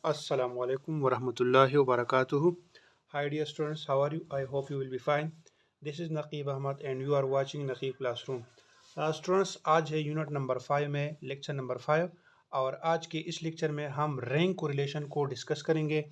Assalamu alaikum wa rahmatullahi wa barakatuhu. Hi dear students, how are you? I hope you will be fine. This is Naqib Ahmad and you are watching Naqib Classroom. Students, आज है unit number 5 में lecture number 5 और आज के इस lecture में हम rank correlation को डिस्कस करेंगे।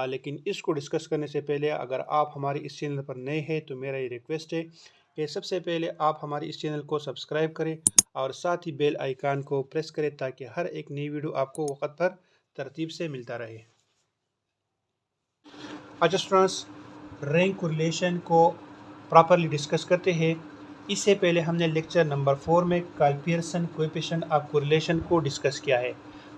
लेकिन इसको डिस्कस करने से पहले अगर आप हमारे इस चैनल पर नए हैं तो मेरा ये रिक्वेस्ट है कि सबसे पहले आप हमारे इस चैनल को सब्सक्राइब करें और साथ ही बेल आइकान को प्रेस करें ताकि हर एक नई वीडियो आपको वक्त पर तरतीब से मिलता रहे। अच्छा स्टूडेंट्स, रैंक कोरिलेशन को प्रॉपरली डिस्कस करते हैं। इससे पहले हमने लेक्चर नंबर 4 में काल्पियर्सन कोएफिशिएंट ऑफ कोरिलेशन को डिस्कस किया है।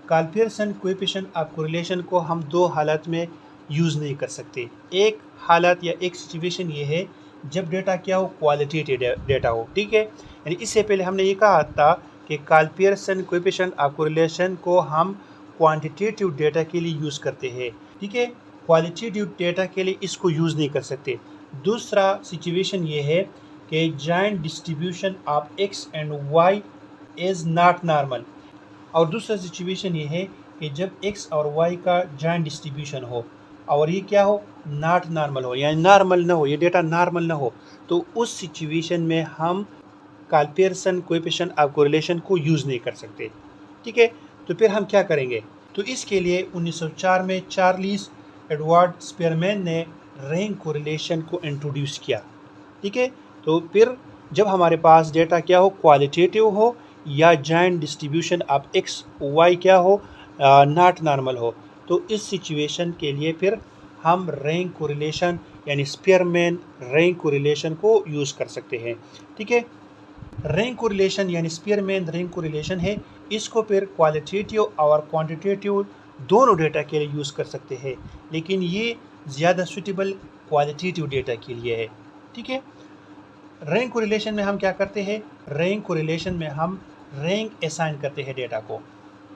काल्पियर्सन कोएफिशिएंट ऑफ कोरिलेशन को हम दो हालत में यूज़ नहीं कर सकते। एक हालत या एक सिचुएशन ये है जब डेटा क्या हो, क्वालिटेटिव डेटा हो, ठीक है। यानी इससे पहले हमने ये कहा था कि काल्पियर्सन कोएफिशिएंट ऑफ कोरिलेशन को हम क्वांटिटेटिव डेटा के लिए यूज़ करते हैं, ठीक है। क्वालिटेटिव डेटा के लिए इसको यूज़ नहीं कर सकते। दूसरा सिचुएशन ये है कि joint distribution of X and Y is not normal. और दूसरा सिचुएशन ये है कि जब एक्स और वाई का जॉइंट डिस्ट्रीब्यूशन हो और ये क्या हो, नॉट नॉर्मल हो, यानी नॉर्मल ना हो, ये डेटा नॉर्मल ना हो, तो उस सिचुएशन में हम काल्पियर्सन कोएफिशिएंट ऑफ कोरिलेशन को यूज़ नहीं कर सकते, ठीक है। तो फिर हम क्या करेंगे? तो इसके लिए 1904 में चार्ल्स एडवर्ड स्पीयरमैन ने रैंक कोरिलेशन को इंट्रोड्यूस किया, ठीक है। तो फिर जब हमारे पास डेटा क्या हो, क्वालिटेटिव हो या joint distribution of X Y क्या हो, नॉट नॉर्मल हो, तो इस सिचुएशन के लिए फिर हम रैंक कोरिलेशन यानी स्पीयरमैन रैंक कोरिलेशन को यूज़ कर सकते हैं, ठीक है। रैंक कोरिलेशन यानी स्पीयरमैन रैंक कोरिलेशन है, इसको फिर क्वालिटेटिव और क्वांटिटेटिव दोनों डेटा के लिए यूज़ कर सकते हैं, लेकिन ये ज़्यादा सूटेबल क्वालिटेटिव डेटा के लिए है, ठीक है। रैंक कोरिलेशन में हम क्या करते हैं? रैंक कोरिलेशन में हम रैंक असाइन करते हैं डेटा को,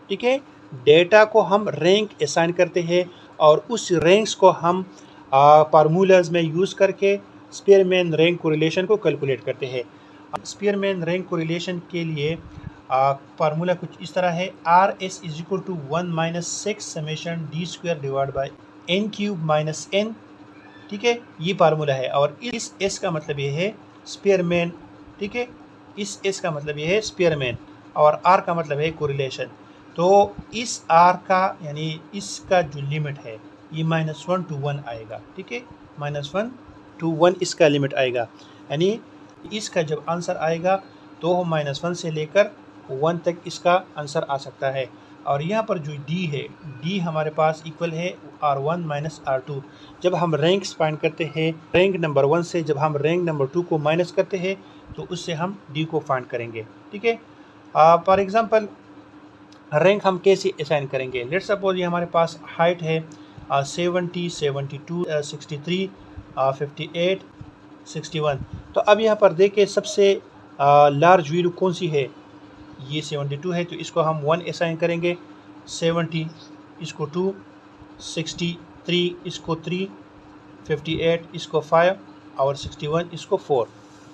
ठीक है। डेटा को हम रैंक असाइन करते हैं और उस रैंक्स को हम फार्मूलाज में यूज़ करके स्पीयरमैन रैंक कोरिलेशन को कैलकुलेट करते हैं। स्पीयरमैन रैंक कोरिलेशन के लिए फार्मूला कुछ इस तरह है, R S is equal to 1 - 6 D square divide by N cube minus N, ठीक है। ये फार्मूला है और इस एस का मतलब ये है स्पीयरमैन, ठीक है। इस एस का मतलब ये है स्पीयरमैन और आर का मतलब है कोरिलेशन। तो इस आर का यानी इसका जो लिमिट है ये -1 to 1 आएगा, ठीक है। -1 to 1 इसका लिमिट आएगा, यानी इसका जब आंसर आएगा तो -1 से लेकर 1 तक इसका आंसर आ सकता है। और यहाँ पर जो डी है, डी हमारे पास इक्वल है R1 - R2। जब हम रैंक्स फाइंड करते हैं रैंक नंबर 1 से, जब हम रैंक नंबर 2 को माइनस करते हैं तो उससे हम डी को फाइंड करेंगे, ठीक है। फॉर एग्जांपल रैंक हम कैसे असाइन करेंगे? लेट्स सपोज ये हमारे पास हाइट है 70, 72, 63, 58, 61। तो अब यहाँ पर देखिए सबसे लार्ज वैल्यू कौन सी है? ये 72 है, तो इसको हम 1 असाइन करेंगे, 70 इसको 2, 63 इसको 3, 58 इसको 5 और 61 इसको 4,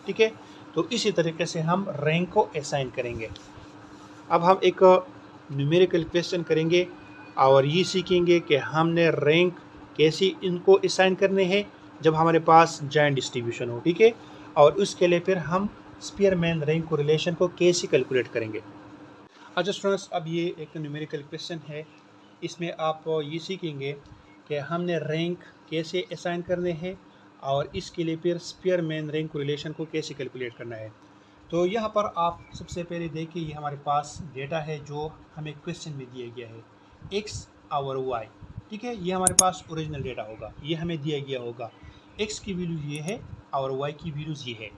ठीक है। तो इसी तरीके से हम रैंक को असाइन करेंगे। अब हम एक न्यूमेरिकल क्वेश्चन करेंगे और ये सीखेंगे कि हमने रैंक कैसे इनको असाइन करने हैं जब हमारे पास जॉइंट डिस्ट्रीब्यूशन हो, ठीक है। और उसके लिए फिर हम स्पीयरमैन रैंक कोरिलेशन को कैसे कैलकुलेट करेंगे। अच्छा स्टूडेंट्स, अब ये एक न्यूमेरिकल क्वेश्चन है, इसमें आप ये सीखेंगे कि हमने रैंक कैसे असाइन करने हैं और इसके लिए फिर स्पीयरमैन रैंक कोरिलेशन को कैसे कैलकुलेट करना है। तो यहाँ पर आप सबसे पहले देखिए, ये हमारे पास डेटा है जो हमें क्वेश्चन में दिया गया है, एक्स और वाई, ठीक है। ये हमारे पास ओरिजिनल डेटा होगा, ये हमें दिया गया होगा, एक्स की वैल्यू ये है और वाई की वैल्यूज़ ये है।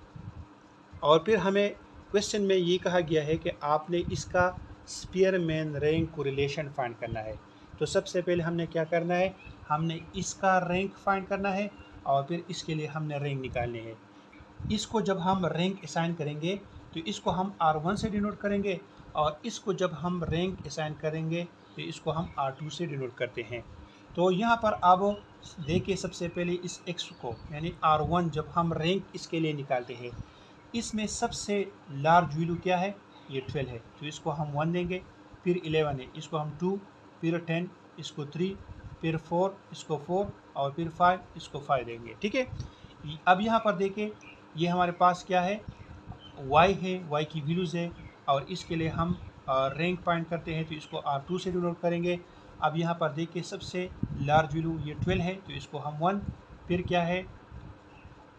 और फिर हमें क्वेश्चन में ये कहा गया है कि आपने इसका स्पीयरमैन रैंक कोरिलेशन फाइंड करना है। तो सबसे पहले हमने क्या करना है, हमने इसका रैंक फाइंड करना है और फिर इसके लिए हमने रैंक निकालनी है। इसको जब हम रैंक असाइन करेंगे तो इसको हम R1 से डिनोट करेंगे और इसको जब हम रैंक असाइन करेंगे तो इसको हम R2 से डिनोट करते हैं। तो यहाँ पर अब देखिए सबसे पहले इस x को यानी R1 जब हम रैंक इसके लिए निकालते हैं, इसमें सबसे लार्ज वैल्यू क्या है, ये 12 है, तो इसको हम 1 देंगे। फिर 11 है, इसको हम 2, फिर 10, इसको 3, फिर 4 इसको 4 और फिर 5 इसको 5 देंगे। ठीक है, अब यहाँ पर देखें ये हमारे पास क्या है, y है, y की वैल्यूज़ है और इसके लिए हम रैंक फाइंड करते हैं तो इसको R2 से डिनोट करेंगे। अब यहाँ पर देखिए सबसे लार्ज वैल्यू ये 12 है तो इसको हम 1, फिर क्या है,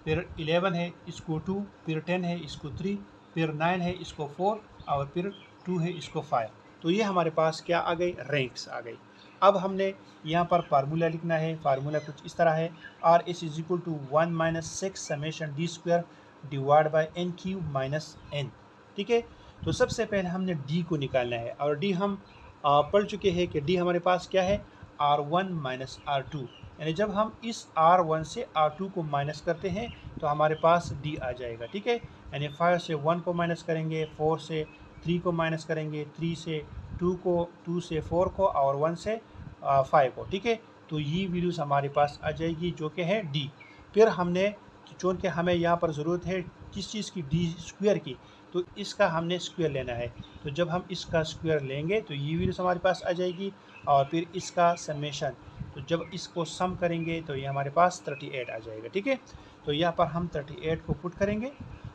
फिर 11 है इसको 2, फिर 10 है इसको 3, फिर 9 है इसको 4 और फिर 2 है इसको 5। तो ये हमारे पास क्या आ गई, रैंक्स आ गई। अब हमने यहाँ पर फार्मूला लिखना है। फार्मूला कुछ इस तरह है, R S is equal to 1 minus 6 summation D square divide by N cube minus N. ठीक है, तो सबसे पहले हमने डी को निकालना है और डी हम पढ़ चुके हैं कि डी हमारे पास क्या है, R1 माइनस R2, यानी जब हम इस R1 से R2 को माइनस करते हैं तो हमारे पास D आ जाएगा। ठीक है, यानी 5 से 1 को माइनस करेंगे, 4 से 3 को माइनस करेंगे, 3 से 2 को, 2 से 4 को और 1 से 5 को। ठीक है, तो ये वैल्यूज़ हमारे पास आ जाएगी जो कि है D। फिर हमने चूँकि हमें यहाँ पर ज़रूरत है किस चीज़ की, D स्क्वायर की, तो इसका हमने स्क्वायर लेना है। तो जब हम इसका स्क्वायर लेंगे तो ये वैल्यूज़ हमारे पास आ जाएगी और फिर इसका समेशन, तो जब इसको सम करेंगे तो ये हमारे पास 38 आ जाएगा। ठीक है, तो यहाँ पर हम 38 को पुट करेंगे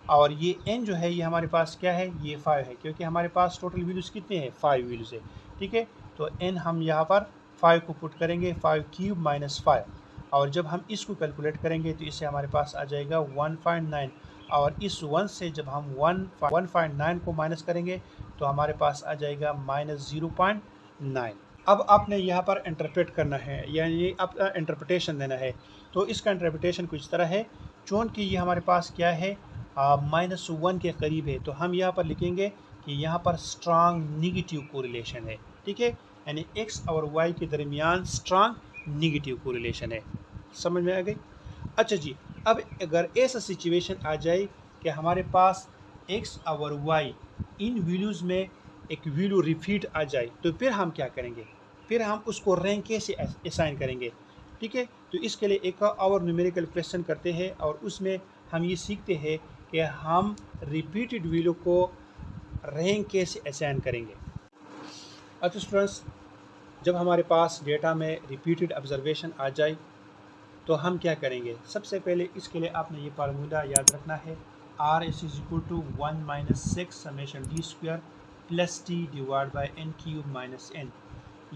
और ये n जो है ये हमारे पास क्या है, ये 5 है, क्योंकि हमारे पास टोटल वैल्यूज़ कितने हैं, 5 वैल्यूज़ है। ठीक है, तो n हम यहाँ पर 5 को पुट करेंगे, 5 क्यूब माइनस 5, और जब हम इसको कैलकुलेट करेंगे तो इससे हमारे पास आ जाएगा 1.9, और इस 1 से जब हम 1.9 को माइनस करेंगे तो हमारे पास आ जाएगा माइनस 0.9। अब आपने यहाँ पर इंटरप्रेट करना है, यानी अपना इंटरप्रिटेशन देना है। तो इसका इंटरप्रिटेशन कुछ तरह है, चूँकि ये हमारे पास क्या है, -1 के करीब है, तो हम यहाँ पर लिखेंगे कि यहाँ पर स्ट्रांग निगेटिव कोरिलेशन है। ठीक है, यानी x और y के दरमियान स्ट्रांग निगेटिव कोरिलेशन है। समझ में आ गई? अच्छा जी, अब अगर ऐसा सिचुएशन आ जाए कि हमारे पास x और y इन वैल्यूज़ में एक वैल्यू रिपीट आ जाए तो फिर हम क्या करेंगे, फिर हम उसको रैंक कैसे असाइन करेंगे। ठीक है, तो इसके लिए एक और न्यूमेरिकल क्वेश्चन करते हैं और उसमें हम ये सीखते हैं कि हम रिपीटेड वैल्यू को रैंक कैसे असाइन करेंगे। अच्छा स्टूडेंट्स, जब हमारे पास डेटा में रिपीटेड ऑब्जर्वेशन आ जाए तो हम क्या करेंगे, सबसे पहले इसके लिए आपने ये फार्मूला याद रखना है, R S is equal to 1 minus 6 summation D square plus T divide by N cube minus N.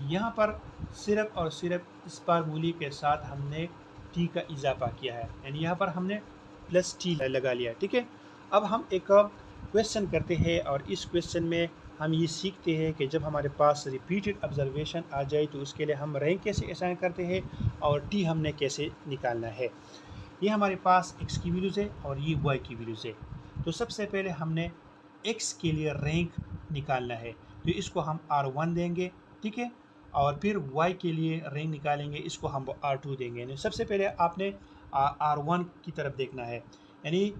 यहाँ पर सिर्फ और सिर्फ इस फार्मूले के साथ हमने टी का इजाफा किया है, यानी यहाँ पर हमने प्लस टी लगा लिया। ठीक है, अब हम एक क्वेश्चन करते हैं और इस क्वेश्चन में हम ये सीखते हैं कि जब हमारे पास रिपीटेड ऑब्जर्वेशन आ जाए तो उसके लिए हम रैंक कैसे असाइन करते हैं और टी हमने कैसे निकालना है। ये हमारे पास x की वैल्यूज़ है और ये y की वैल्यूज़ है। तो सबसे पहले हमने x के लिए रैंक निकालना है, तो इसको हम R1 देंगे। ठीक है, और फिर y के लिए रैंक निकालेंगे, इसको हम R2 देंगे। यानी सबसे पहले आपने R1 की तरफ देखना है, यानी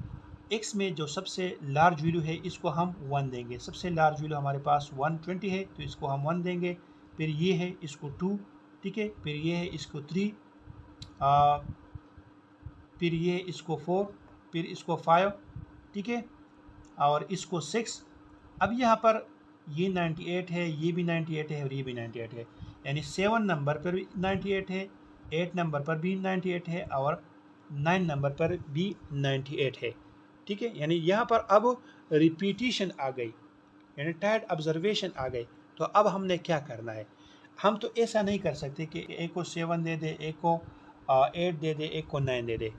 x में जो सबसे लार्ज वैल्यू है इसको हम 1 देंगे। सबसे लार्ज वैल्यू हमारे पास 120 है तो इसको हम 1 देंगे। फिर ये है इसको 2, ठीक है, फिर ये है इसको 3, फिर ये है इसको 4, फिर इसको 5, ठीक है, और इसको 6। अब यहाँ पर ये 98 है, ये भी 98 है और ये भी 98 है, यानी 7 नंबर पर भी 98 है, 8 नंबर पर भी 98 है और 9 नंबर पर भी 98 है। ठीक है, यानी यहाँ पर अब रिपीटिशन आ गई, यानी टाइड ऑब्जर्वेशन आ गई। तो अब हमने क्या करना है, हम तो ऐसा नहीं कर सकते कि एक को 7 दे दे, एक को 8 दे दे, एक को 9 दे दे।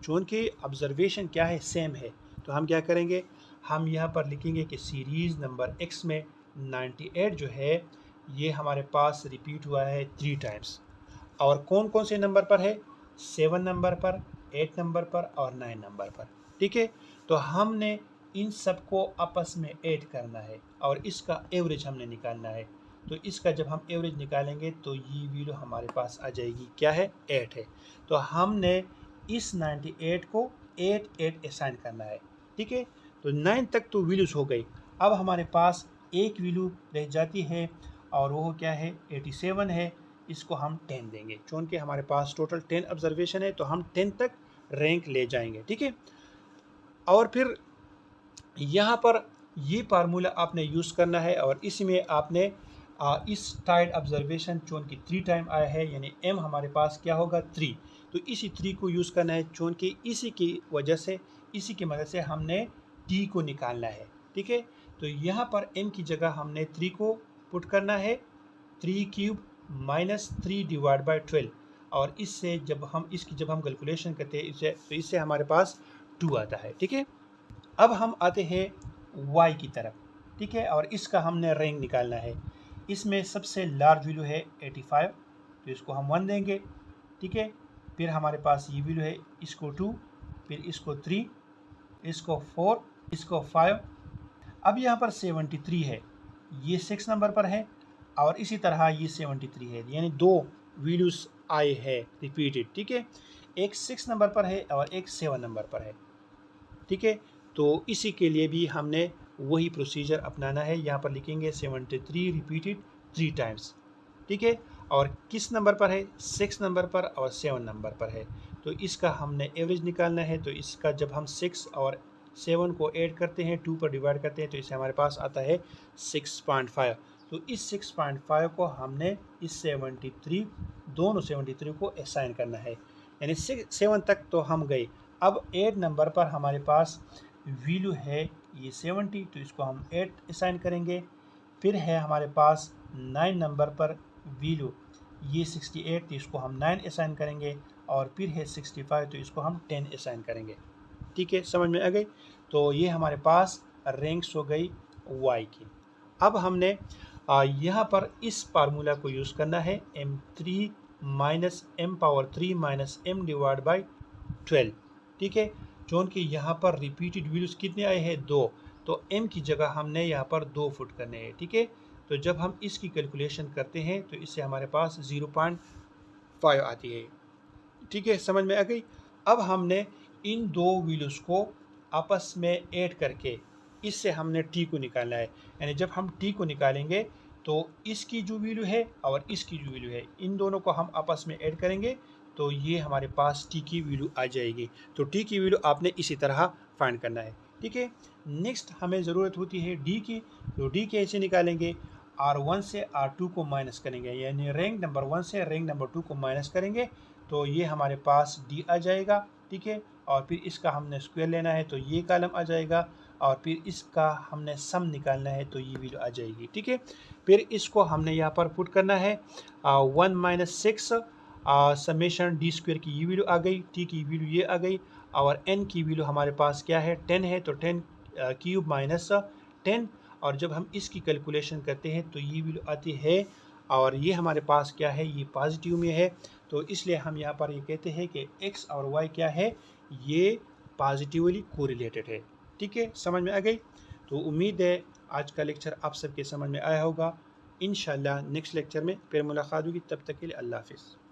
चूँकि ऑब्जर्वेशन क्या है, सेम है, तो हम क्या करेंगे, हम यहाँ पर लिखेंगे कि सीरीज़ नंबर x में 98 जो है ये हमारे पास रिपीट हुआ है 3 टाइम्स। और कौन कौन से नंबर पर है, 7 नंबर पर, 8 नंबर पर और 9 नंबर पर। ठीक है, तो हमने इन सबको आपस में ऐड करना है और इसका एवरेज हमने निकालना है। तो इसका जब हम एवरेज निकालेंगे तो ये वैल्यू हमारे पास आ जाएगी, क्या है, 8 है। तो हमने इस 98 को 8 असाइन करना है। ठीक है, तो 9 तक तो वैल्यूज़ हो गई। अब हमारे पास एक वैल्यू रह जाती है और वो क्या है, 87 है, इसको हम 10 देंगे। चूँकि हमारे पास टोटल 10 ऑब्जर्वेशन है तो हम 10 तक रैंक ले जाएंगे। ठीक है, और फिर यहाँ पर ये फार्मूला आपने यूज़ करना है और इसमें आपने इस टाइड ऑब्जर्वेशन चून की 3 टाइम आया है, यानी m हमारे पास क्या होगा 3। तो इसी 3 को यूज़ करना है चून की इसी की वजह से, इसी की मदद से हमने t को निकालना है। ठीक है, तो यहाँ पर m की जगह हमने 3 को पुट करना है, 3 क्यूब माइनस 3 डिवाइड बाई 12, और इससे जब हम कैलकुलेशन करते हैं इससे, तो इससे हमारे पास 2 आता है। ठीक है, अब हम आते हैं y की तरफ। ठीक है, और इसका हमने रैंक निकालना है। इसमें सबसे लार्ज वैल्यू है 85, तो इसको हम 1 देंगे। ठीक है, फिर हमारे पास ये वैल्यू है, इसको 2, फिर इसको 3, इसको 4, इसको 5। अब यहाँ पर 73 है, ये 6 नंबर पर है, और इसी तरह ये 73 है, यानी 2 वैल्यूज आए हैं रिपीटेड। ठीक है, एक 6 नंबर पर है और एक 7 नंबर पर है। ठीक है, तो इसी के लिए भी हमने वही प्रोसीजर अपनाना है। यहाँ पर लिखेंगे 73 रिपीटेड 3 टाइम्स। ठीक है, और किस नंबर पर है, 6 नंबर पर और 7 नंबर पर है। तो इसका हमने एवरेज निकालना है। तो इसका जब हम 6 और 7 को ऐड करते हैं, 2 पर डिवाइड करते हैं, तो इससे हमारे पास आता है 6.5। तो इस 6.5 को हमने इस 73, दोनों 73 को असाइन करना है, यानी 7 तक तो हम गए। अब 8 नंबर पर हमारे पास वैल्यू है ये 70, तो इसको हम 8 असाइन करेंगे। फिर है हमारे पास 9 नंबर पर वैल्यू ये 68, तो इसको हम 9 असाइन करेंगे, और फिर है 65, तो इसको हम 10 असाइन करेंगे। ठीक है, समझ में आ गई। तो ये हमारे पास रैंक्स हो गई y की। अब हमने यहाँ पर इस फार्मूला को यूज़ करना है, m3 minus m power 3 minus m divide by 12। ठीक है, जोन कि यहाँ पर रिपीटेड वैल्यूज कितने आए हैं, 2, तो m की जगह हमने यहाँ पर 2 फुट करने हैं। ठीक है, तो जब हम इसकी कैलकुलेशन करते हैं तो इससे हमारे पास 0.5 आती है। ठीक है, समझ में आ गई। अब हमने इन दो वैल्यूज़ को आपस में ऐड करके इससे हमने t को निकालना है, यानी जब हम t को निकालेंगे तो इसकी जो वैल्यू है और इसकी जो वैल्यू है, इन दोनों को हम आपस में ऐड करेंगे, तो ये हमारे पास t की वैल्यू आ जाएगी। तो t की वैल्यू आपने इसी तरह फाइंड करना है। ठीक है, नेक्स्ट हमें ज़रूरत होती है d की। तो d कैसे निकालेंगे, R1 से R2 को माइनस करेंगे, यानी रैंक नंबर 1 से रैंक नंबर 2 को माइनस करेंगे, तो ये हमारे पास d आ जाएगा। ठीक है, और फिर इसका हमने स्क्वायर लेना है, तो ये कॉलम आ जाएगा, और फिर इसका हमने सम निकालना है, तो ये वैल्यू आ जाएगी। ठीक है, फिर इसको हमने यहाँ पर पुट करना है, 1 माइनस 6 समेशन डी स्क्वायर की ये वैल्यू आ गई, टी की वैल्यू ये आ गई, और एन की वैल्यू हमारे पास क्या है, 10 है, तो 10 क्यूब माइनस 10, और जब हम इसकी कैलकुलेशन करते हैं तो ये वैल्यू आती है, और ये हमारे पास क्या है, ये पॉजिटिव में है, तो इसलिए हम यहाँ पर ये कहते हैं कि x और y क्या है, ये पॉजिटिवली कोरिलेटेड है। ठीक है, समझ में आ गई। तो उम्मीद है आज का लेक्चर आप सबके समझ में आया होगा। इंशाल्लाह नेक्स्ट लेक्चर में फिर मुलाकात होगी, तब तक के लिए अल्लाह हाफिज़।